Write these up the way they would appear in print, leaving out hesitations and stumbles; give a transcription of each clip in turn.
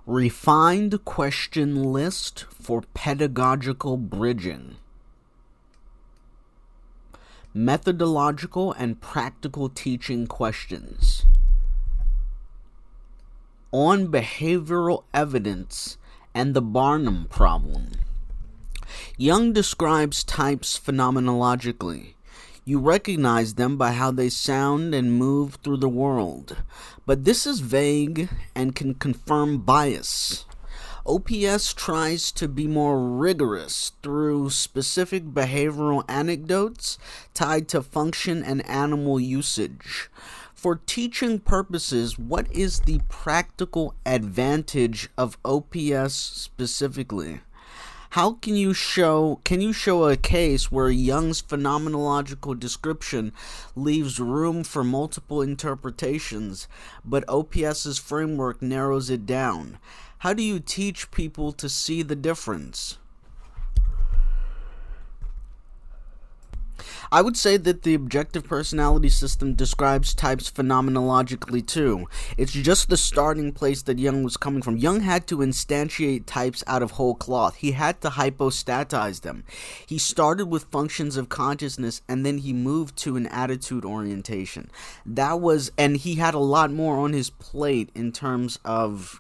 Refined question list for pedagogical bridging. Methodological and practical teaching questions. On behavioral evidence and the Barnum problem. Jung describes types phenomenologically. You recognize them by how they sound and move through the world. But this is vague and can confirm bias. OPS tries to be more rigorous through specific behavioral anecdotes tied to function and animal usage. For teaching purposes, what is the practical advantage of OPS specifically? How can you show a case where Jung's phenomenological description leaves room for multiple interpretations, but OPS's framework narrows it down? How do you teach people to see the difference? I would say that the objective personality system describes types phenomenologically too. It's just the starting place that Jung was coming from. Jung had to instantiate types out of whole cloth. He had to hypostatize them. He started with functions of consciousness and then he moved to an attitude orientation. And he had a lot more on his plate in terms of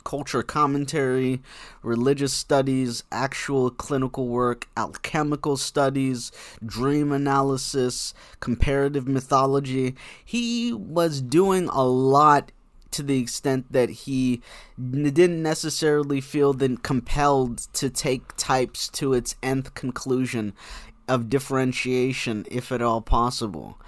culture commentary, religious studies, actual clinical work, alchemical studies, dream analysis, comparative mythology. He was doing a lot to the extent that he didn't necessarily feel then compelled to take types to its nth conclusion of differentiation, if at all possible.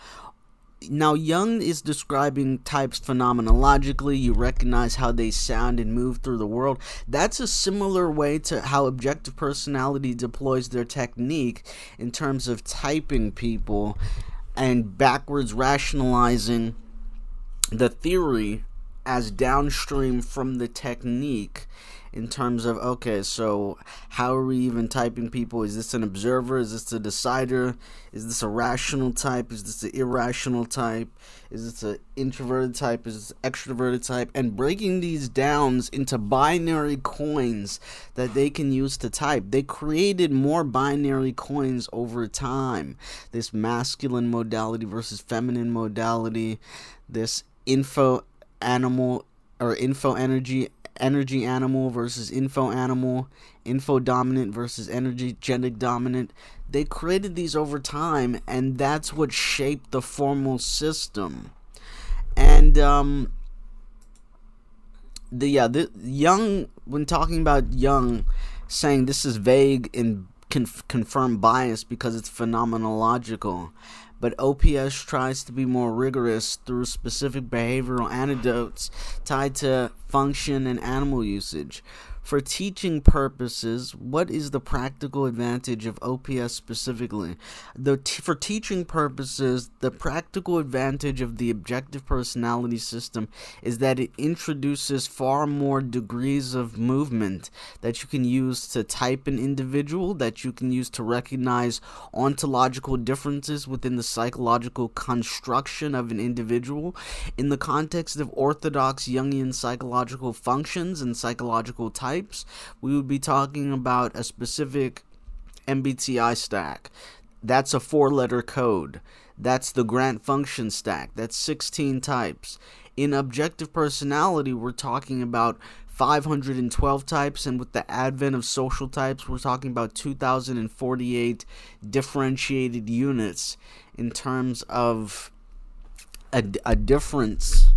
Now, Jung is describing types phenomenologically. You recognize how they sound and move through the world. That's a similar way to how objective personality deploys their technique in terms of typing people and backwards rationalizing the theory as downstream from the technique. In terms of, okay, so how are we even typing people? Is this an observer? Is this a decider? Is this a rational type? Is this an irrational type? Is this an introverted type? Is this an extroverted type? And breaking these down into binary coins that they can use to type. They created more binary coins over time. This masculine modality versus feminine modality. This info animal or info energy animal versus info animal, info dominant versus energetic dominant. They created these over time, and that's what shaped the formal system. And Jung, when talking about Jung, saying this is vague and confirm bias because it's phenomenological. But OPS tries to be more rigorous through specific behavioral anecdotes tied to function and animal usage. For teaching purposes, what is the practical advantage of OPS specifically? For teaching purposes, the practical advantage of the objective personality system is that it introduces far more degrees of movement that you can use to type an individual, that you can use to recognize ontological differences within the psychological construction of an individual. In the context of orthodox Jungian psychological functions and psychological types, we would be talking about a specific MBTI stack. That's a 4-letter code. That's the Grant function stack. That's 16 types. In objective personality, we're talking about 512 types, and with the advent of social types, we're talking about 2048 differentiated units in terms of a difference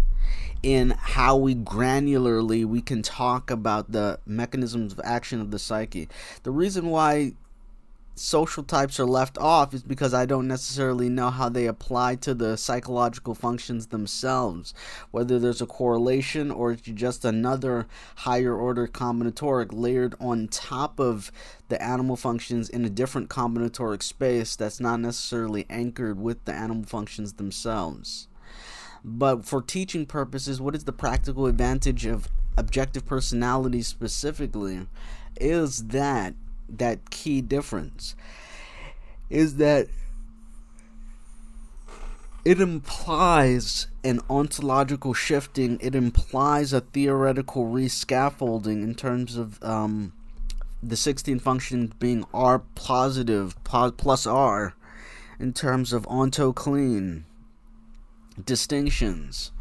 in how we can talk about the mechanisms of action of the psyche. The reason why social types are left off is because I don't necessarily know how they apply to the psychological functions themselves, whether there's a correlation or it's just another higher order combinatoric layered on top of the animal functions in a different combinatoric space that's not necessarily anchored with the animal functions themselves. But for teaching purposes, what is the practical advantage of objective personality specifically is that key difference is that it implies an ontological shifting. It implies a theoretical rescaffolding in terms of the 16 functions being R positive plus R in terms of ontoclean distinctions.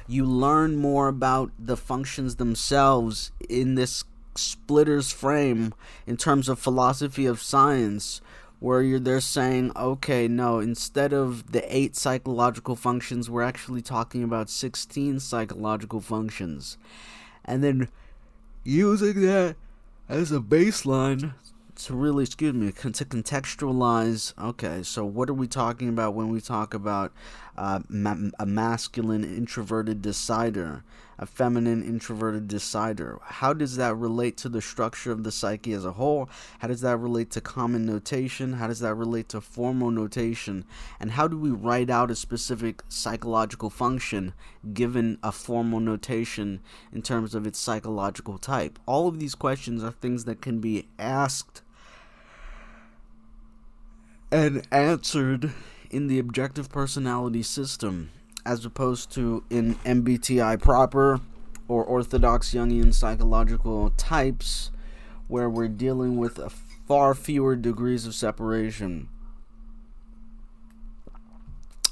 You learn more about the functions themselves in this splitter's frame in terms of philosophy of science, where they're saying, okay, no, instead of the 8 psychological functions, we're actually talking about 16 psychological functions. And then using that as a baseline to really, to contextualize, okay, so what are we talking about when we talk about a masculine introverted decider, a feminine introverted decider? How does that relate to the structure of the psyche as a whole? How does that relate to common notation? How does that relate to formal notation? And how do we write out a specific psychological function given a formal notation in terms of its psychological type? All of these questions are things that can be asked and answered in the objective personality system, as opposed to in MBTI proper or orthodox Jungian psychological types, where we're dealing with far fewer degrees of separation.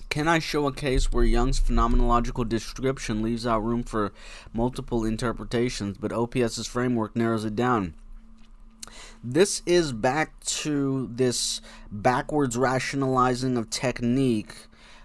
Can I show a case where Jung's phenomenological description leaves out room for multiple interpretations, but OPS's framework narrows it down? This is back to this backwards rationalizing of technique,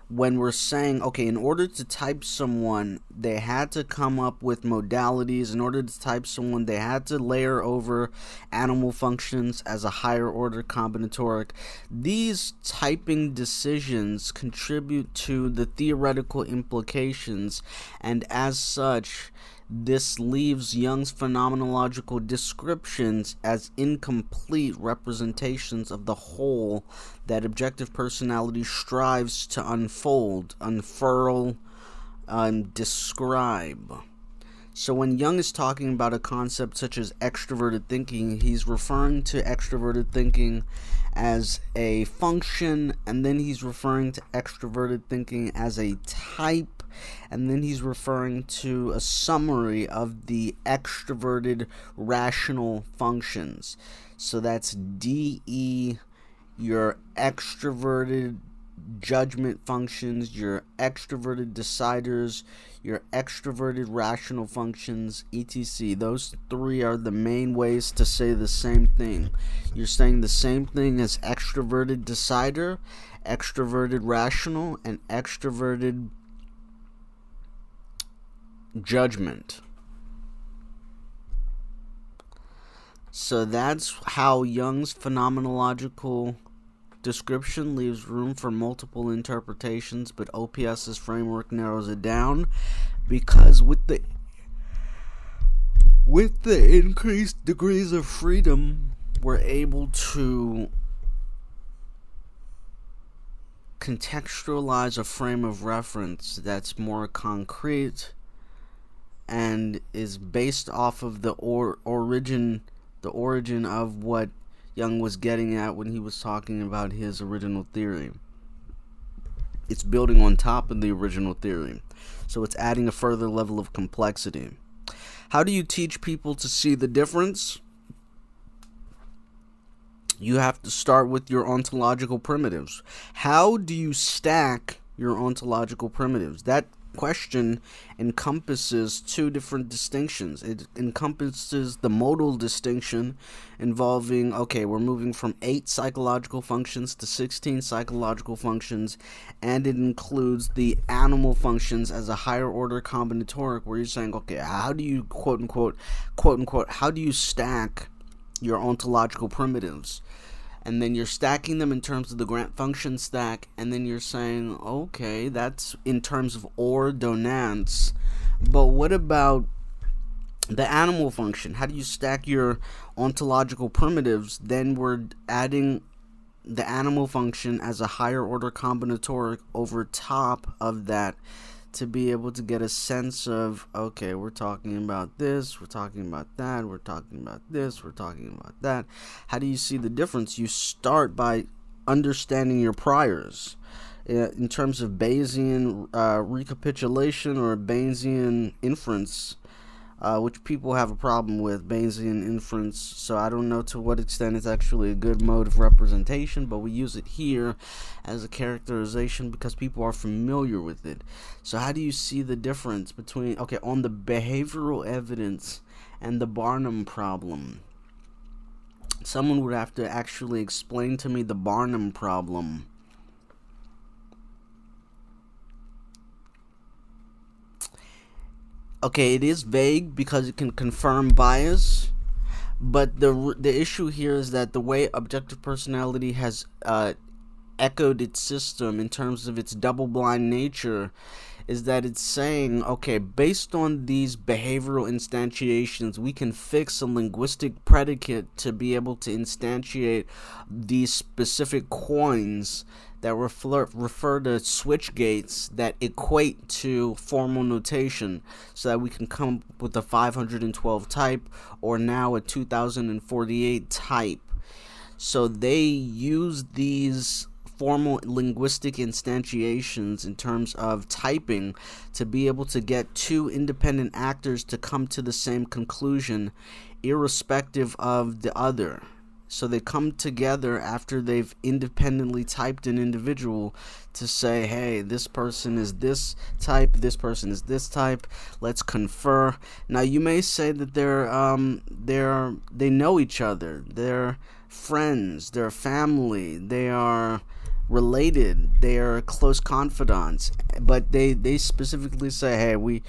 when we're saying, okay, in order to type someone, they had to come up with modalities. In order to type someone, they had to layer over animal functions as a higher order combinatoric. These typing decisions contribute to the theoretical implications, and as such, this leaves Jung's phenomenological descriptions as incomplete representations of the whole that objective personality strives to unfold, unfurl, and describe. So when Jung is talking about a concept such as extroverted thinking, he's referring to extroverted thinking as a function, and then he's referring to extroverted thinking as a type, and then he's referring to a summary of the extroverted rational functions. So that's DE, your extroverted judgment functions, your extroverted deciders, your extroverted rational functions, etc. Those three are the main ways to say the same thing. You're saying the same thing as extroverted decider, extroverted rational, and extroverted judgment. So that's how Jung's phenomenological description leaves room for multiple interpretations, but OPS's framework narrows it down, because with the increased degrees of freedom, we're able to contextualize a frame of reference that's more concrete and is based off of the origin of what Jung was getting at when he was talking about his original theory. It's building on top of the original theory, so it's adding a further level of complexity. How do you teach people to see the difference? You have to start with your ontological primitives. How do you stack your ontological primitives? That question encompasses two different distinctions. It encompasses the modal distinction involving, okay, we're moving from 8 psychological functions to 16 psychological functions, and it includes the animal functions as a higher order combinatoric, where you're saying, okay, how do you quote unquote, how do you stack your ontological primitives? And then you're stacking them in terms of the grant function stack, and then you're saying, okay, that's in terms of ordonance, but what about the animal function? How do you stack your ontological primitives? Then we're adding the animal function as a higher order combinatoric over top of that, to be able to get a sense of, okay, we're talking about this, we're talking about that, we're talking about this, we're talking about that. How do you see the difference? You start by understanding your priors. in terms of Bayesian recapitulation or Bayesian inference, which people have a problem with Bayesian inference. So I don't know to what extent it's actually a good mode of representation, but we use it here as a characterization because people are familiar with it. So how do you see the difference between, okay, on the behavioral evidence and the Barnum problem? Someone would have to actually explain to me the Barnum problem. Okay, it is vague because it can confirm bias, but the issue here is that the way objective personality has echoed its system in terms of its double-blind nature is that it's saying, okay, based on these behavioral instantiations, we can fix a linguistic predicate to be able to instantiate these specific coins that refer to switch gates that equate to formal notation, so that we can come up with a 512 type, or now a 2048 type. So they use these formal linguistic instantiations in terms of typing to be able to get two independent actors to come to the same conclusion irrespective of the other. So they come together after they've independently typed an individual to say, hey, this person is this type, this person is this type, let's confer. Now you may say that they know each other, they're friends, they're family, they are related, they are close confidants, but they specifically say, hey, we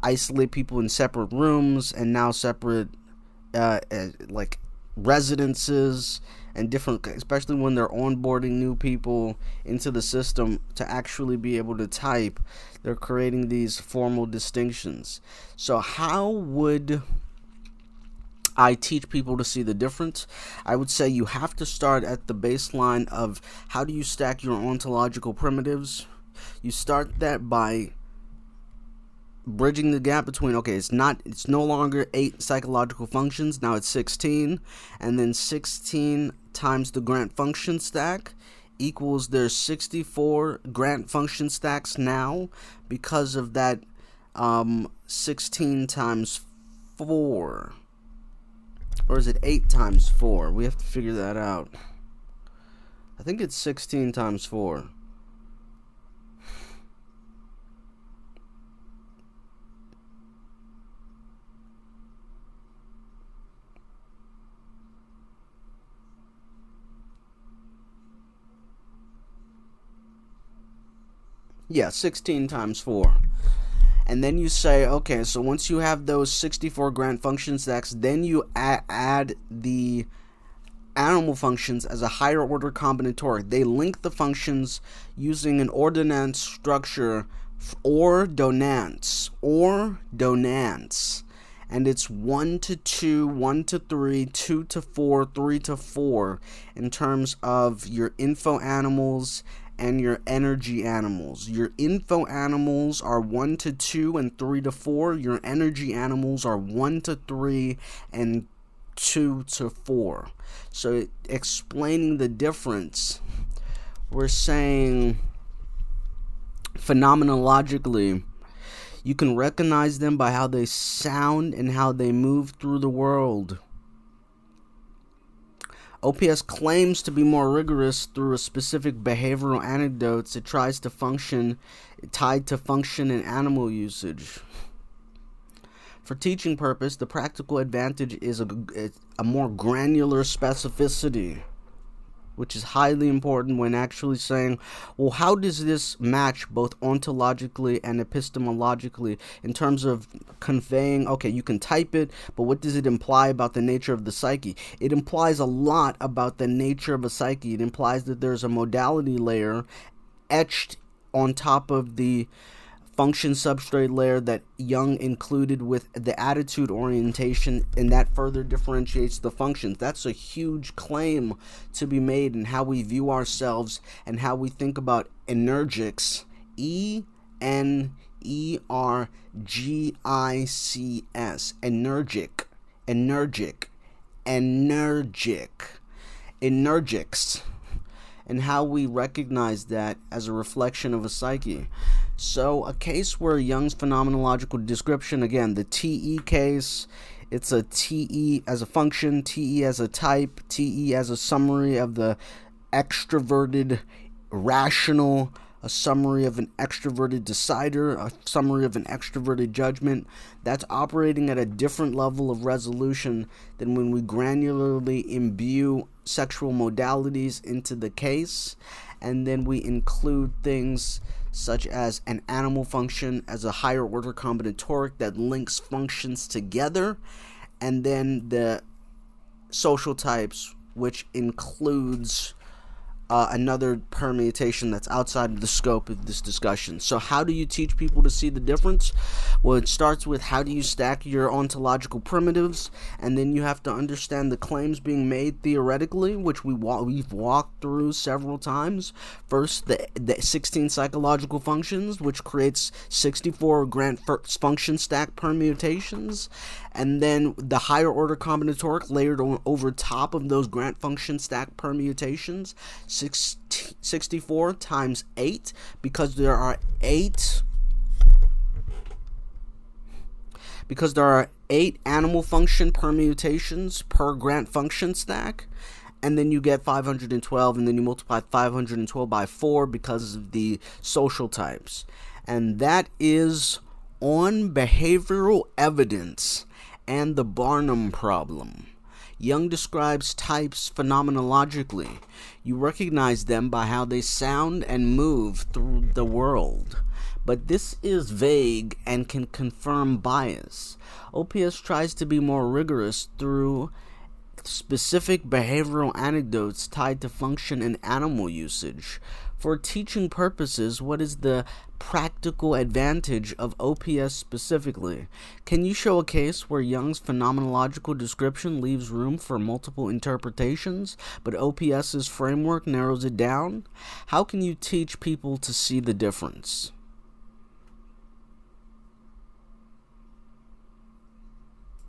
isolate people in separate rooms and now separate like residences and different, especially when they're onboarding new people into the system to actually be able to type, they're creating these formal distinctions. So how would I teach people to see the difference? I would say you have to start at the baseline of how do you stack your ontological primitives. You start that by bridging the gap between, okay, it's no longer 8 psychological functions, now it's 16, and then 16 times the grant function stack equals there's 64 grant function stacks now because of that 16 times 4. Or is it 8 times 4? We have to figure that out. I think it's 16 times 4. Yeah, 16 times 4. And then you say, okay, so once you have those 64 grant function stacks, then you add the animal functions as a higher order combinatoric. They link the functions using an ordinance structure, or donance. And it's 1 to 2, 1 to 3, 2 to 4, 3 to 4 in terms of your info animals and your energy animals. Your info animals are 1 to 2 and 3 to 4. Your energy animals are 1 to 3 and 2 to 4. So explaining the difference, we're saying phenomenologically, you can recognize them by how they sound and how they move through the world. OPS claims to be more rigorous through a specific behavioral anecdotes. It tries to function, tied to function and animal usage. For teaching purpose, the practical advantage is a more granular specificity, which is highly important when actually saying, well, how does this match both ontologically and epistemologically in terms of conveying, okay, you can type it, but what does it imply about the nature of the psyche? It implies a lot about the nature of a psyche. It implies that there's a modality layer etched on top of the function substrate layer that Jung included with the attitude orientation, and that further differentiates the functions. That's a huge claim to be made in how we view ourselves and how we think about energics. ENERGICS. Energics. and how we recognize that as a reflection of a psyche. So a case where Jung's phenomenological description, again, the TE case, it's a TE as a function, TE as a type, TE as a summary of the extroverted rational, a summary of an extroverted decider, a summary of an extroverted judgment. That's operating at a different level of resolution than when we granularly imbue sexual modalities into the case, and then we include things such as an animal function as a higher order combinatoric that links functions together, and then the social types, which includes another permutation that's outside of the scope of this discussion. So how do you teach people to see the difference? Well, it starts with how do you stack your ontological primitives, and then you have to understand the claims being made theoretically, which we've walked through several times. First, the 16 psychological functions, which creates 64 grant function stack permutations, and then the higher order combinatoric layered over top of those grant function stack permutations, 64 times 8, because there are 8 animal function permutations per grant function stack, and then you get 512, and then you multiply 512 by 4 because of the social types. And that is on behavioral evidence and the Barnum problem. Jung describes types phenomenologically. You recognize them by how they sound and move through the world. But this is vague and can confirm bias. OPS tries to be more rigorous through specific behavioral anecdotes tied to function and animal usage. For teaching purposes, what is the practical advantage of OPS specifically? Can you show a case where Jung's phenomenological description leaves room for multiple interpretations, but OPS's framework narrows it down? How can you teach people to see the difference?